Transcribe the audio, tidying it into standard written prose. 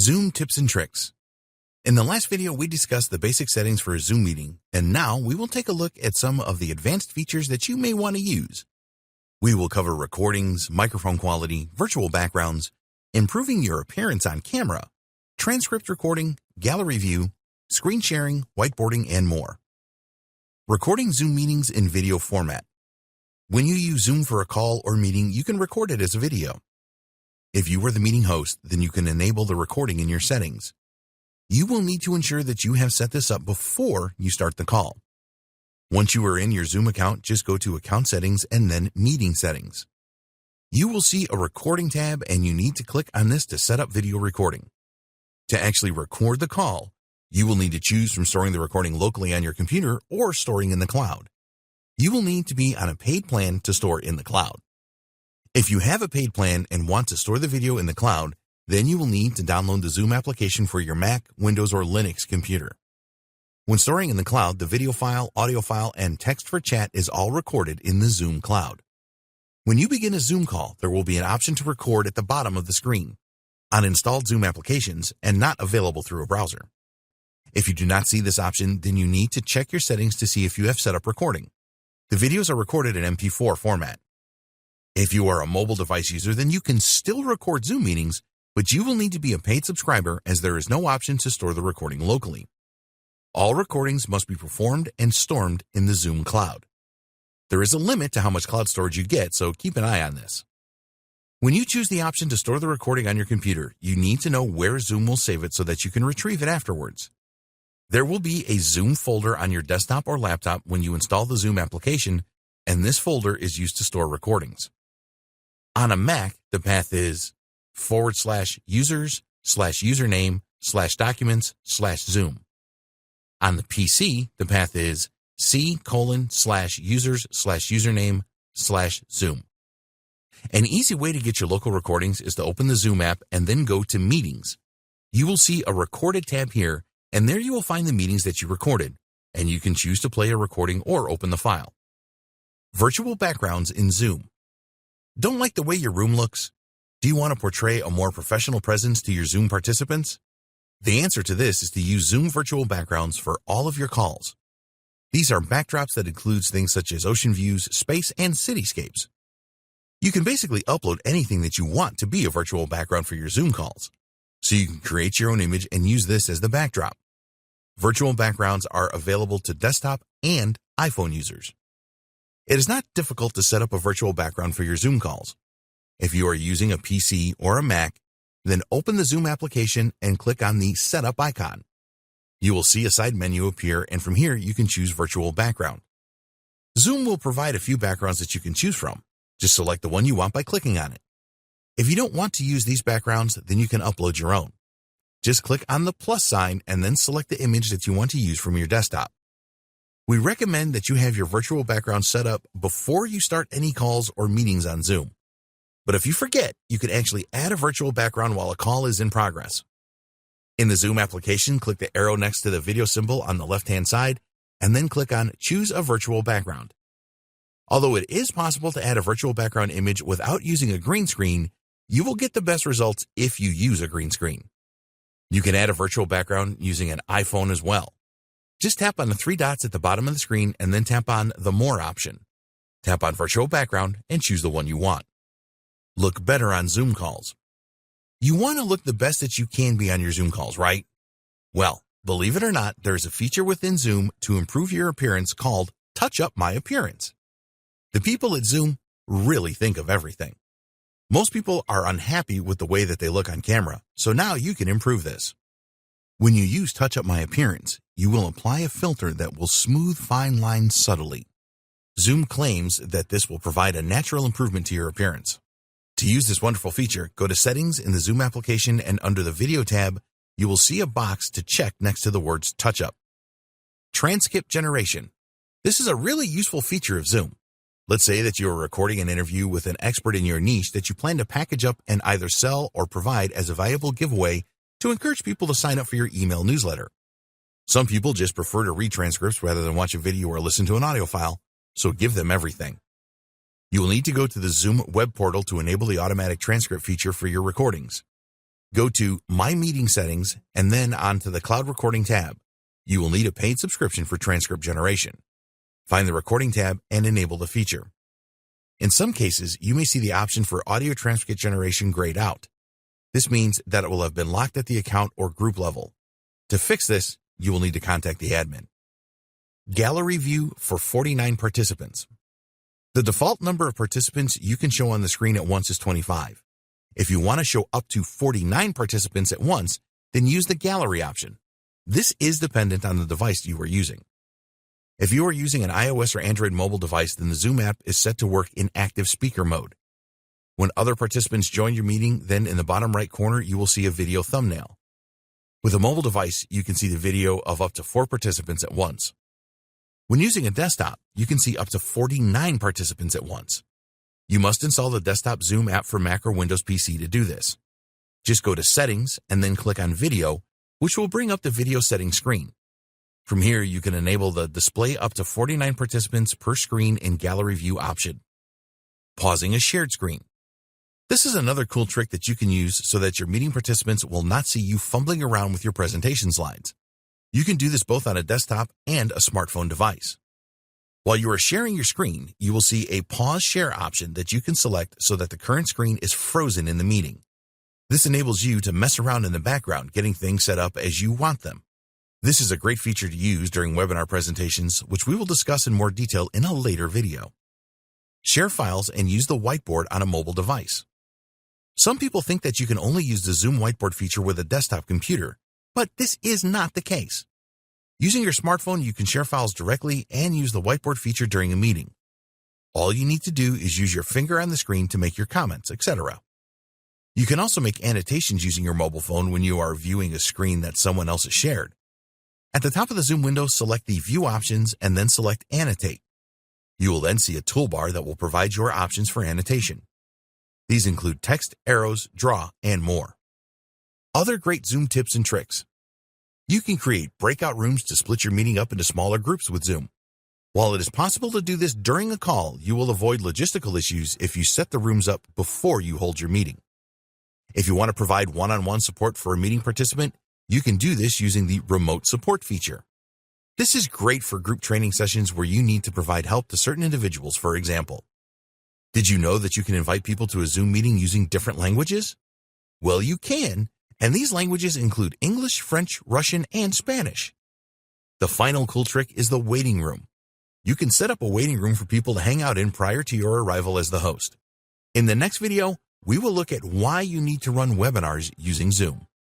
Zoom tips and tricks. In the last video, we discussed the basic settings for a Zoom meeting, and now we will take a look at some of the advanced features that you may want to use. We will cover recordings, microphone quality, virtual backgrounds, improving your appearance on camera, transcript recording, gallery view, screen sharing, whiteboarding, and more. Recording Zoom meetings in video format. When you use Zoom for a call or meeting, you can record it as a video. If you are the meeting host, then you can enable the recording in your settings. You will need to ensure that you have set this up before you start the call. Once you are in your Zoom account, just go to Account Settings and then Meeting Settings. You will see a Recording tab, and you need to click on this to set up video recording. To actually record the call, you will need to choose from storing the recording locally on your computer or storing in the cloud. You will need to be on a paid plan to store in the cloud. If you have a paid plan and want to store the video in the cloud, then you will need to download the Zoom application for your Mac, Windows, or Linux computer. When storing in the cloud, the video file, audio file, and text for chat is all recorded in the Zoom cloud. When you begin a Zoom call, there will be an option to record at the bottom of the screen on installed Zoom applications and not available through a browser. If you do not see this option, then you need to check your settings to see if you have set up recording. The videos are recorded in MP4 format. If you are a mobile device user, then you can still record Zoom meetings, but you will need to be a paid subscriber as there is no option to store the recording locally. All recordings must be performed and stored in the Zoom cloud. There is a limit to how much cloud storage you get, so keep an eye on this. When you choose the option to store the recording on your computer, you need to know where Zoom will save it so that you can retrieve it afterwards. There will be a Zoom folder on your desktop or laptop when you install the Zoom application, and this folder is used to store recordings. On a Mac, the path is /users/username/documents/Zoom. On the PC, the path is C:/users/username/Zoom. An easy way to get your local recordings is to open the Zoom app and then go to Meetings. You will see a Recorded tab here, and there you will find the meetings that you recorded, and you can choose to play a recording or open the file. Virtual backgrounds in Zoom. Don't like the way your room looks? Do you want to portray a more professional presence to your Zoom participants? The answer to this is to use Zoom virtual backgrounds for all of your calls. These are backdrops that includes things such as ocean views, space, and cityscapes. You can basically upload anything that you want to be a virtual background for your Zoom calls. So you can create your own image and use this as the backdrop. Virtual backgrounds are available to desktop and iPhone users. It is not difficult to set up a virtual background for your Zoom calls. If you are using a PC or a Mac, then open the Zoom application and click on the Setup icon. You will see a side menu appear, and from here you can choose Virtual Background. Zoom will provide a few backgrounds that you can choose from. Just select the one you want by clicking on it. If you don't want to use these backgrounds, then you can upload your own. Just click on the plus sign and then select the image that you want to use from your desktop. We recommend that you have your virtual background set up before you start any calls or meetings on Zoom. But if you forget, you can actually add a virtual background while a call is in progress. In the Zoom application, click the arrow next to the video symbol on the left-hand side, and then click on Choose a Virtual Background. Although it is possible to add a virtual background image without using a green screen, you will get the best results if you use a green screen. You can add a virtual background using an iPhone as well. Just tap on the three dots at the bottom of the screen and then tap on the More option. Tap on Virtual Background and choose the one you want. Look better on Zoom calls. You want to look the best that you can be on your Zoom calls, right? Well, believe it or not, there's a feature within Zoom to improve your appearance called Touch Up My Appearance. The people at Zoom really think of everything. Most people are unhappy with the way that they look on camera, so now you can improve this. When you use Touch Up My Appearance, you will apply a filter that will smooth fine lines subtly. Zoom claims that this will provide a natural improvement to your appearance. To use this wonderful feature, go to Settings in the Zoom application, and under the Video tab, you will see a box to check next to the words Touch Up. Transcript generation. This is a really useful feature of Zoom. Let's say that you are recording an interview with an expert in your niche that you plan to package up and either sell or provide as a valuable giveaway to encourage people to sign up for your email newsletter. Some people just prefer to read transcripts rather than watch a video or listen to an audio file, so give them everything. You will need to go to the Zoom web portal to enable the automatic transcript feature for your recordings. Go to My Meeting Settings and then onto the Cloud Recording tab. You will need a paid subscription for transcript generation. Find the Recording tab and enable the feature. In some cases, you may see the option for audio transcript generation grayed out. This means that it will have been locked at the account or group level. To fix this, you will need to contact the admin. Gallery view for 49 participants. The default number of participants you can show on the screen at once is 25. If you want to show up to 49 participants at once, then use the gallery option. This is dependent on the device you are using. If you are using an iOS or Android mobile device, then the Zoom app is set to work in active speaker mode. When other participants join your meeting, then in the bottom right corner, you will see a video thumbnail. With a mobile device, you can see the video of up to 4 participants at once. When using a desktop, you can see up to 49 participants at once. You must install the desktop Zoom app for Mac or Windows PC to do this. Just go to Settings and then click on Video, which will bring up the video settings screen. From here, you can enable the Display up to 49 participants per screen in Gallery View option. Pausing a shared screen. This is another cool trick that you can use so that your meeting participants will not see you fumbling around with your presentation slides. You can do this both on a desktop and a smartphone device. While you are sharing your screen, you will see a Pause Share option that you can select so that the current screen is frozen in the meeting. This enables you to mess around in the background, getting things set up as you want them. This is a great feature to use during webinar presentations, which we will discuss in more detail in a later video. Share files and use the whiteboard on a mobile device. Some people think that you can only use the Zoom whiteboard feature with a desktop computer, but this is not the case. Using your smartphone, you can share files directly and use the whiteboard feature during a meeting. All you need to do is use your finger on the screen to make your comments, etc. You can also make annotations using your mobile phone when you are viewing a screen that someone else has shared. At the top of the Zoom window, select the View options and then select Annotate. You will then see a toolbar that will provide your options for annotation. These include text, arrows, draw, and more. Other great Zoom tips and tricks. You can create breakout rooms to split your meeting up into smaller groups with Zoom. While it is possible to do this during a call, you will avoid logistical issues if you set the rooms up before you hold your meeting. If you want to provide one-on-one support for a meeting participant, you can do this using the Remote Support feature. This is great for group training sessions where you need to provide help to certain individuals, for example. Did you know that you can invite people to a Zoom meeting using different languages? Well, you can, and these languages include English, French, Russian, and Spanish. The final cool trick is the waiting room. You can set up a waiting room for people to hang out in prior to your arrival as the host. In the next video, we will look at why you need to run webinars using Zoom.